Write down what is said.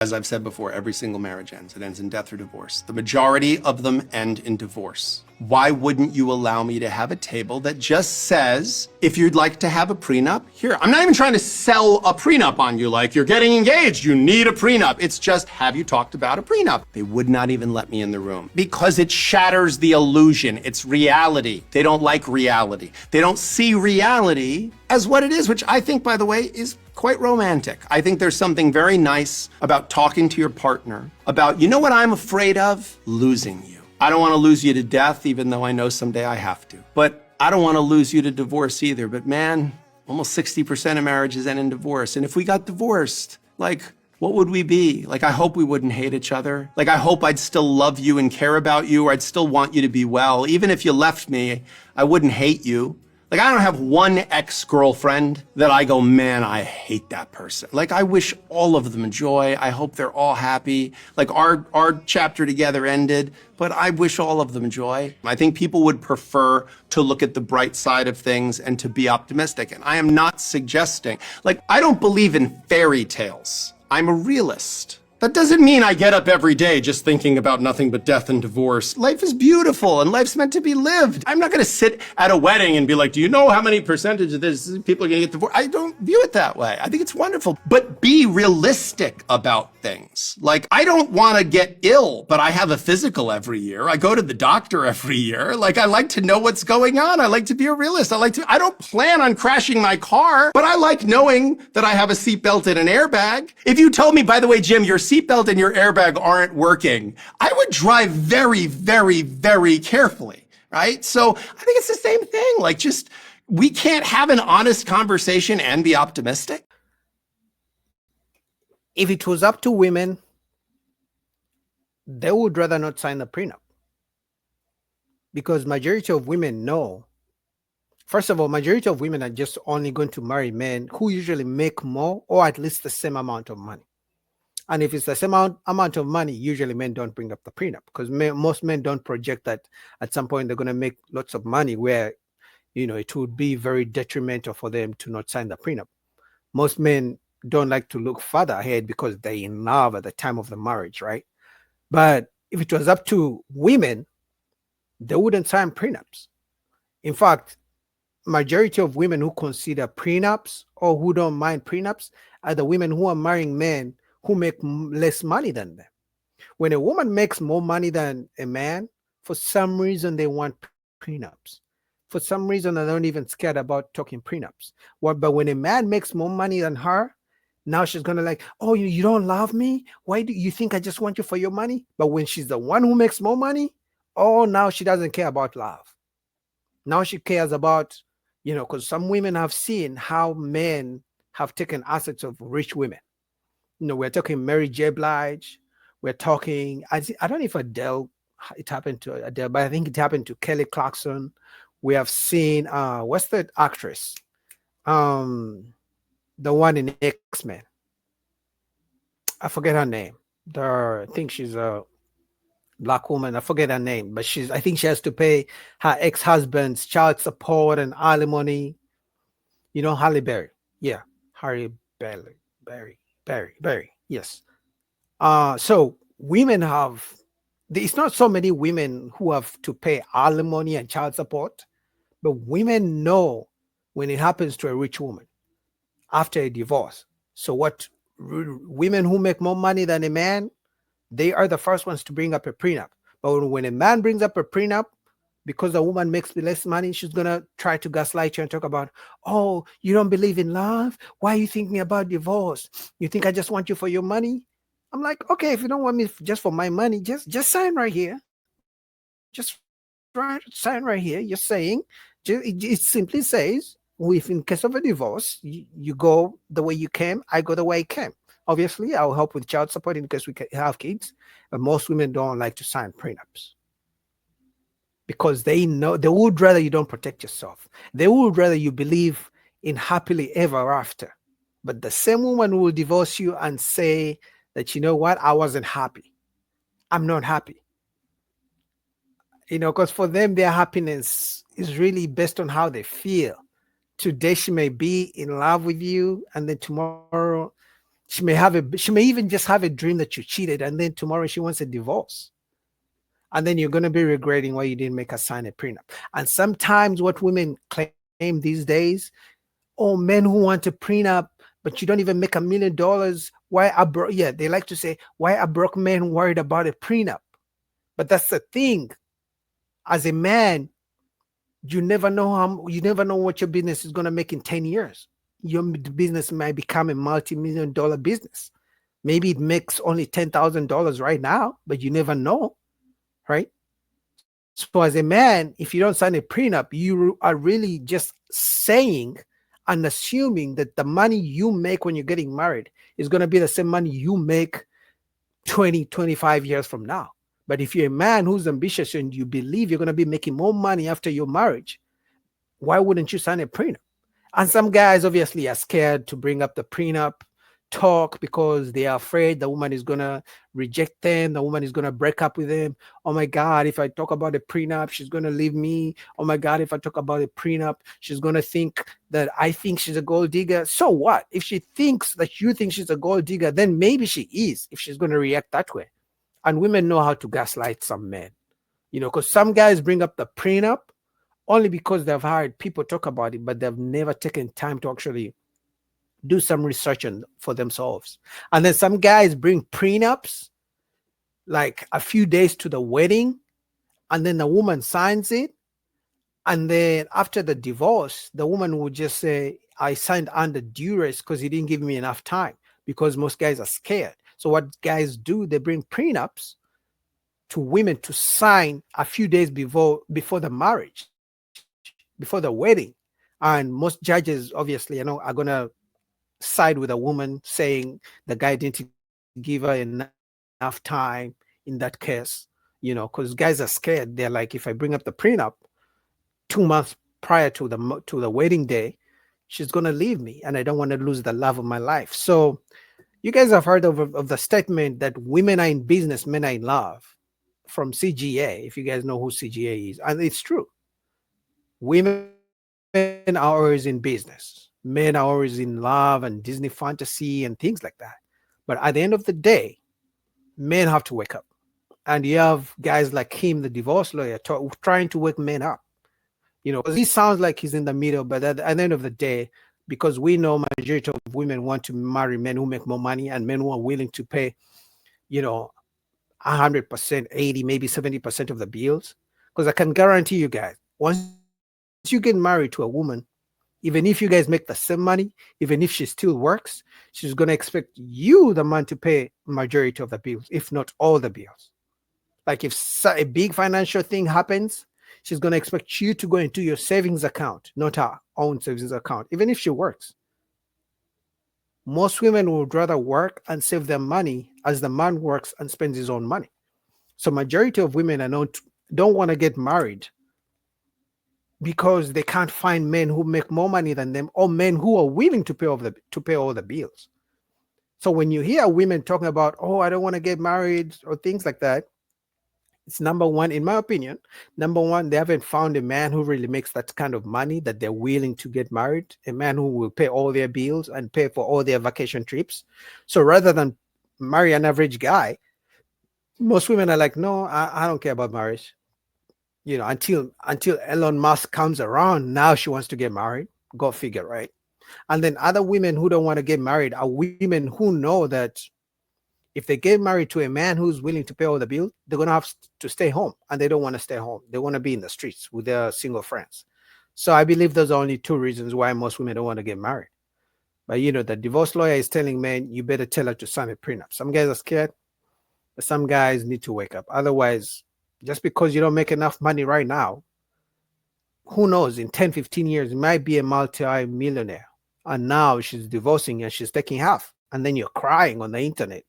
As I've said before, every single marriage ends. It ends in death or divorce. The majority of them end in divorce. Why wouldn't you allow me to have a table that just says, if you'd like to have a prenup, here, I'm not even trying to sell a prenup on you, like you're getting engaged, you need a prenup. It's just, have you talked about a prenup? They would not even let me in the room because it shatters the illusion. It's reality. They don't like reality. They don't see reality as what it is, which I think, by the way, is quite romantic. I think there's something very nice about talking to your partner about, you know what I'm afraid of? Losing you. I don't want to lose you to death, even though I know someday I have to. But I don't want to lose you to divorce either. But man, almost 60% of marriages end in divorce. And if we got divorced, like, what would we be? Like, I hope we wouldn't hate each other. Like, I hope I'd still love you and care about you, or I'd still want you to be well. Even if you left me, I wouldn't hate you. Like, I don't have one ex-girlfriend that I go, man, I hate that person. Like, I wish all of them joy. I hope they're all happy. Like, our chapter together ended, but I wish all of them joy. I think people would prefer to look at the bright side of things and to be optimistic. And I am not suggesting, like, I don't believe in fairy tales. I'm a realist. That doesn't mean I get up every day just thinking about nothing but death and divorce. Life is beautiful and life's meant to be lived. I'm not going to sit at a wedding and be like, do you know how many percentage of this people are going to get divorced? I don't view it that way. I think it's wonderful. But be realistic about things. Like, I don't want to get ill, but I have a physical every year. I go to the doctor every year. Like, I like to know what's going on. I like to be a realist. I don't plan on crashing my car, but I like knowing that I have a seatbelt and an airbag. If you told me, by the way, Jim, your seatbelt and your airbag aren't working, I would drive very, very, very carefully, right? So I think it's the same thing. Like, just, we can't have an honest conversation and be optimistic. If it was up to women, they would rather not sign the prenup, because majority of women know. First of all, majority of women are just only going to marry men who usually make more or at least the same amount of money. And if it's the same amount of money, usually men don't bring up the prenup, because most men don't project that at some point they're going to make lots of money where, you know, it would be very detrimental for them to not sign the prenup. Most men don't like to look further ahead because they're in love at the time of the marriage, right? But if it was up to women, they wouldn't sign prenups. In fact, majority of women who consider prenups or who don't mind prenups are the women who are marrying men who make less money than them. When a woman makes more money than a man, for some reason they want prenups. For some reason they're not even scared about talking prenups. But when a man makes more money than her, now she's gonna like, oh, you don't love me? Why do you think I just want you for your money? But when she's the one who makes more money, oh, now she doesn't care about love. Now she cares about, you know, because some women have seen how men have taken assets of rich women. You know, we're talking Mary J. Blige. We're talking, I don't know if it happened to Adele, but I think it happened to Kelly Clarkson. We have seen, what's that actress? The one in X-Men. I forget her name. I think she's a Black woman. I forget her name, but I think she has to pay her ex-husband's child support and alimony. You know, Halle Berry. Yeah, Halle Berry. Yes. So women it's not so many women who have to pay alimony and child support, but women know when it happens to a rich woman after a divorce. So what women who make more money than a man, they are the first ones to bring up a prenup. But when a man brings up a prenup, because the woman makes less money, she's going to try to gaslight you and talk about, oh, you don't believe in love? Why are you thinking about divorce? You think I just want you for your money? I'm like, okay, if you don't want me just for my money, just sign right here. Just sign right here. You're saying, it simply says, if in case of a divorce, you go the way you came, I go the way I came. Obviously, I'll help with child support in case we have kids, but most women don't like to sign prenups because they know they would rather you don't protect yourself. They would rather you believe in happily ever after. But the same woman will divorce you and say that, you know what, I wasn't happy. I'm not happy. You know, because for them, their happiness is really based on how they feel. Today she may be in love with you, and then tomorrow She may even just have a dream that you cheated, and then tomorrow she wants a divorce. And then you're going to be regretting why you didn't make her sign a prenup. And sometimes what women claim these days, oh, men who want a prenup, but you don't even make $1 million. Why are yeah, they like to say, why are broke men worried about a prenup? But that's the thing. As a man, you never know what your business is going to make in 10 years. Your business might become a multi-million-dollar business. Maybe it makes only $10,000 right now, but you never know, right? So as a man, if you don't sign a prenup, you are really just saying and assuming that the money you make when you're getting married is going to be the same money you make 20, 25 years from now. But if you're a man who's ambitious and you believe you're going to be making more money after your marriage, why wouldn't you sign a prenup? And some guys obviously are scared to bring up the prenup talk because they are afraid the woman is going to reject them. The woman is going to break up with them. Oh my God, if I talk about a prenup, she's going to leave me. Oh my God, if I talk about a prenup, she's going to think that I think she's a gold digger. So what? If she thinks that you think she's a gold digger, then maybe she is, if she's going to react that way. And women know how to gaslight some men, because some guys bring up the prenup only because they've heard people talk about it, but they've never taken time to actually do some research for themselves. And then some guys bring prenups like a few days to the wedding, and then the woman signs it. And then after the divorce, the woman would just say, I signed under duress because he didn't give me enough time, because most guys are scared. So what guys do, they bring prenups to women to sign a few days before the marriage, before the wedding. And most judges, obviously, are going to side with a woman saying the guy didn't give her enough time in that case, because guys are scared. They're like, if I bring up the prenup 2 months prior to the wedding day, she's going to leave me, and I don't want to lose the love of my life. So you guys have heard of the statement that women are in business, men are in love, from CGA, if you guys know who CGA is. And it's true. Women are always in business. Men are always in love and Disney fantasy and things like that. But at the end of the day, men have to wake up. And you have guys like him, the divorce lawyer, trying to wake men up. He sounds like he's in the middle, but at the end of the day, because we know majority of women want to marry men who make more money and men who are willing to pay, 100%, 80, maybe 70% of the bills. Because I can guarantee you guys, once you get married to a woman, even if you guys make the same money, even if she still works, she's going to expect you, the man, to pay majority of the bills, if not all the bills. Like if a big financial thing happens, she's going to expect you to go into your savings account, not her own savings account, even if she works. Most women would rather work and save their money as the man works and spends his own money. So majority of women don't want to get married because they can't find men who make more money than them, or men who are willing to pay all the bills. So when you hear women talking about, oh, I don't want to get married or things like that, it's number one, in my opinion, they haven't found a man who really makes that kind of money that they're willing to get married, a man who will pay all their bills and pay for all their vacation trips. So rather than marry an average guy, most women are like, no, I don't care about marriage. Until Elon Musk comes around, now she wants to get married. Go figure, right? And then other women who don't want to get married are women who know that if they get married to a man who's willing to pay all the bills, they're going to have to stay home, and they don't want to stay home. They want to be in the streets with their single friends. So I believe those are only two reasons why most women don't want to get married. But the divorce lawyer is telling men, you better tell her to sign a prenup. Some guys are scared, but some guys need to wake up. Otherwise, just because you don't make enough money right now, who knows, in 10, 15 years, you might be a multi-millionaire. And now she's divorcing and she's taking half. And then you're crying on the internet